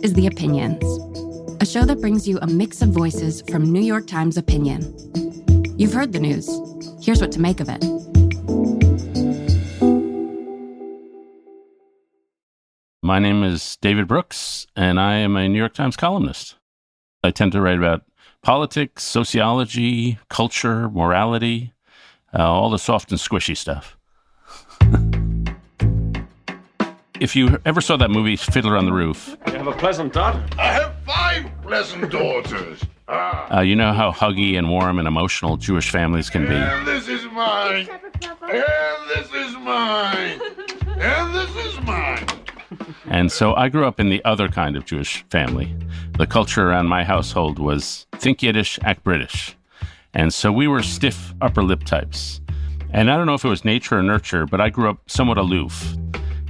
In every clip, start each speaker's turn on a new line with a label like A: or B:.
A: is The Opinions, a show that brings you a mix of voices from New York Times opinion. You've heard the news. Here's what to make of it.
B: My name is David Brooks, and I am a New York Times columnist. I tend to write about politics, sociology, culture, morality, all the soft and squishy stuff. If you ever saw that movie, Fiddler on the Roof.
C: You have a pleasant daughter?
D: I have 5 pleasant daughters.
B: You know how huggy and warm and emotional Jewish families can be.
D: And this is mine. And this is mine. And this is mine.
B: And so I grew up in the other kind of Jewish family. The culture around my household was think Yiddish, act British. And so we were stiff upper lip types. And I don't know if it was nature or nurture, but I grew up somewhat aloof.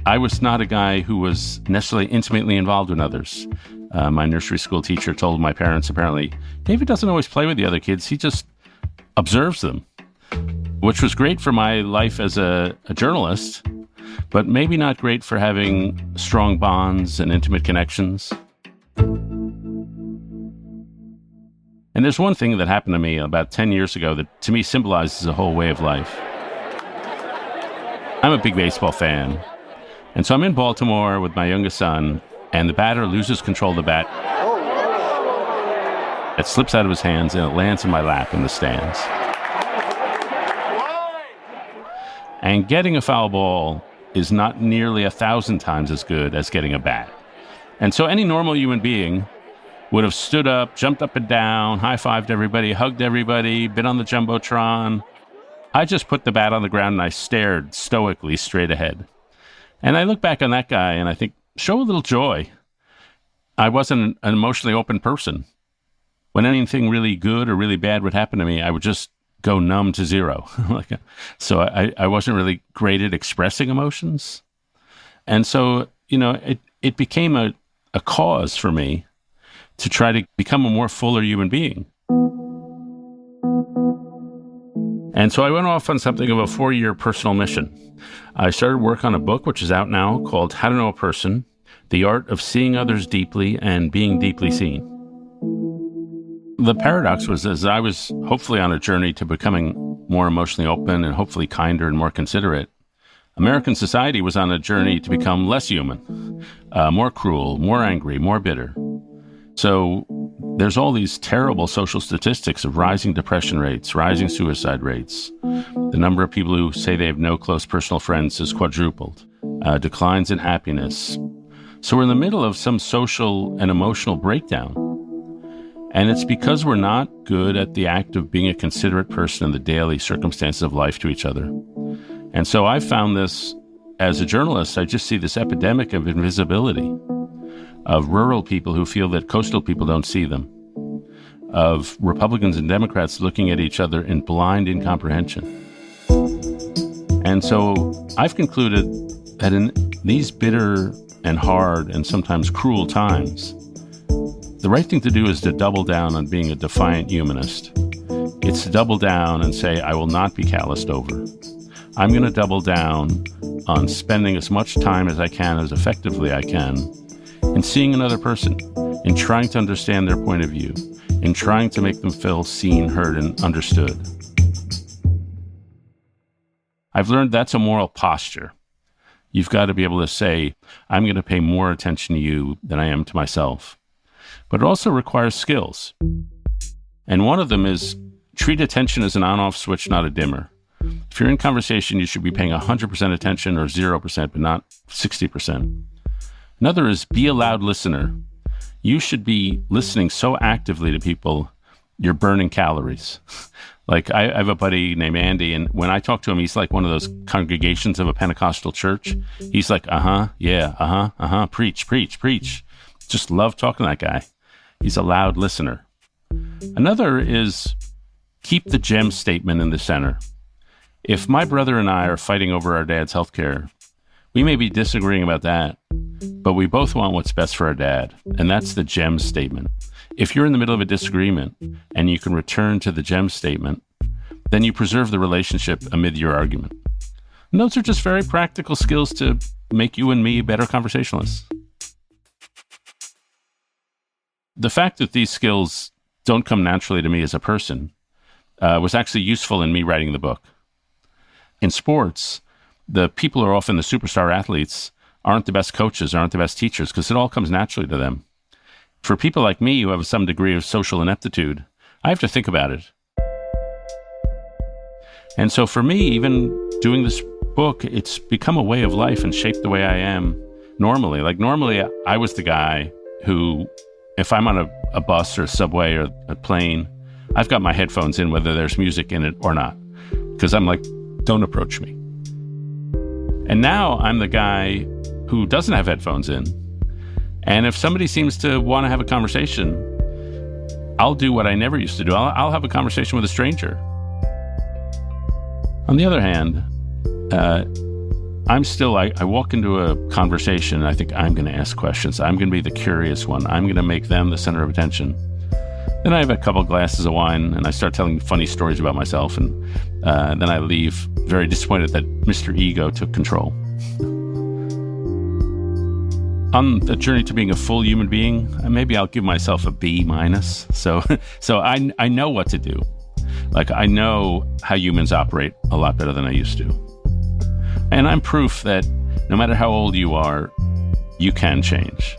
B: I was not a guy who was necessarily intimately involved with others. My nursery school teacher told my parents, apparently, David doesn't always play with the other kids. He just observes them, which was great for my life as a journalist, but maybe not great for having strong bonds and intimate connections. And there's one thing that happened to me about 10 years ago that to me symbolizes a whole way of life. I'm a big baseball fan. And so I'm in Baltimore with my youngest son, and the batter loses control of the bat. It slips out of his hands, and it lands in my lap in the stands. And getting a foul ball is not nearly 1,000 times as good as getting a bat. And so any normal human being would have stood up, jumped up and down, high-fived everybody, hugged everybody, been on the Jumbotron. I just put the bat on the ground, and I stared stoically straight ahead. And I look back on that guy and I think, show a little joy. I wasn't an emotionally open person. When anything really good or really bad would happen to me, I would just go numb to zero. So I wasn't really great at expressing emotions. And so, it became a cause for me to try to become a more fuller human being. And so I went off on something of a 4-year personal mission. I started work on a book, which is out now, called How to Know a Person, The Art of Seeing Others Deeply and Being Deeply Seen. The paradox was, as I was hopefully on a journey to becoming more emotionally open and hopefully kinder and more considerate, American society was on a journey to become less human, more cruel, more angry, more bitter. So there's all these terrible social statistics of rising depression rates, rising suicide rates. The number of people who say they have no close personal friends has quadrupled. Declines in happiness. So we're in the middle of some social and emotional breakdown. And it's because we're not good at the act of being a considerate person in the daily circumstances of life to each other. And so I found this, as a journalist, I just see this epidemic of invisibility, of rural people who feel that coastal people don't see them, of Republicans and Democrats looking at each other in blind incomprehension. And so I've concluded that in these bitter and hard and sometimes cruel times, the right thing to do is to double down on being a defiant humanist. It's to double down and say, I will not be calloused over. I'm going to double down on spending as much time as I can, as effectively I can, in seeing another person, in trying to understand their point of view, in trying to make them feel seen, heard, and understood. I've learned that's a moral posture. You've got to be able to say, I'm going to pay more attention to you than I am to myself. But it also requires skills. And one of them is treat attention as an on-off switch, not a dimmer. If you're in conversation, you should be paying 100% attention or 0%, but not 60%. Another is be a loud listener. You should be listening so actively to people, you're burning calories. Like I have a buddy named Andy, and when I talk to him, he's like one of those congregations of a Pentecostal church. He's like, preach, preach, preach. Just love talking to that guy. He's a loud listener. Another is keep the gem statement in the center. If my brother and I are fighting over our dad's health care, we may be disagreeing about that, but we both want what's best for our dad, and that's the gem statement. If you're in the middle of a disagreement and you can return to the gem statement, then you preserve the relationship amid your argument. And those are just very practical skills to make you and me better conversationalists. The fact that these skills don't come naturally to me as a person was actually useful in me writing the book. In sports, the people who are often the superstar athletes aren't the best coaches, aren't the best teachers, because it all comes naturally to them. For people like me who have some degree of social ineptitude, I have to think about it. And so for me, even doing this book, it's become a way of life and shaped the way I am normally. Like normally, I was the guy who, if I'm on a bus or a subway or a plane, I've got my headphones in, whether there's music in it or not, because I'm like, don't approach me. And now I'm the guy who doesn't have headphones in. And if somebody seems to want to have a conversation, I'll do what I never used to do. I'll have a conversation with a stranger. On the other hand, I walk into a conversation and I think I'm going to ask questions. I'm going to be the curious one. I'm going to make them the center of attention. Then I have a couple glasses of wine and I start telling funny stories about myself. And then I leave very disappointed that Mr. Ego took control. On the journey to being a full human being, maybe I'll give myself a B-. So I know what to do. Like, I know how humans operate a lot better than I used to. And I'm proof that no matter how old you are, you can change.